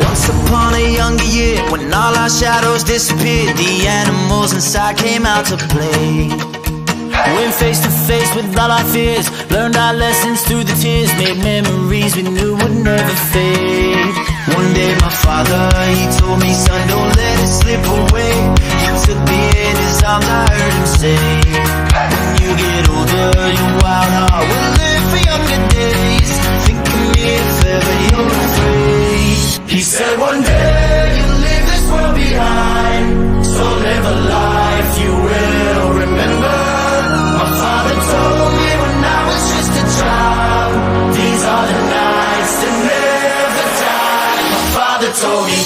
Once upon a younger year, when all our shadows disappeared, the animals inside came out to play. Went face to face with all our fears, learned our lessons through the tears, made memories we knew would never fade. One day my father, he told me, son, don't let it slip away. He took me in his arms, I heard him say, when you get older, your wild heart will live for younger days. Think of me if ever you're afraid. He said one day you'll leave this world behind, so live a life you will remember. My father told me when I was just a child, these are the nights that never die. My father told me.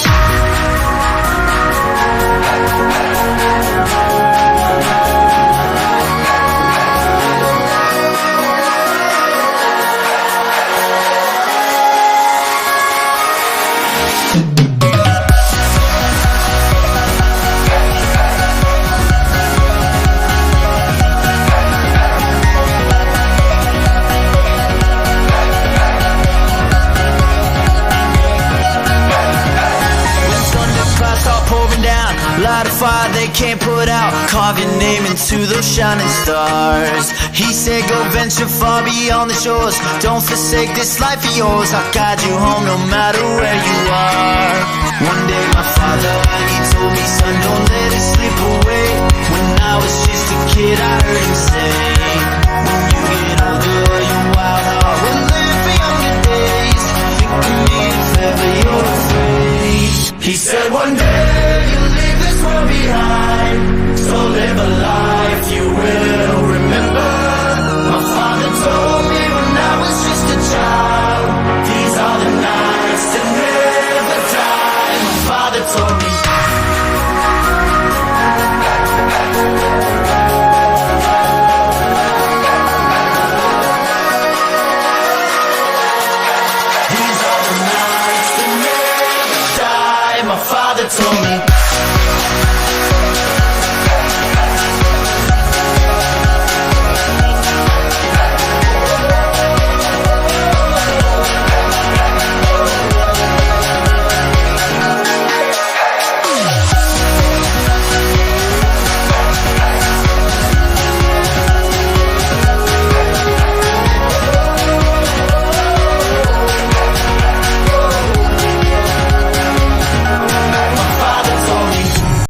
Light a fire they can't put out, carve your name into those shining stars. He said go venture far beyond the shores, don't forsake this life of yours. I'll guide you home no matter where you are. One day my father, he told me, son, don't let it slip away. When I was just a kid I heard him say, when you get older your wild heart will live for younger days. Think of me if ever you're afraid. He said one day you'll leave this world behind, so live a life you will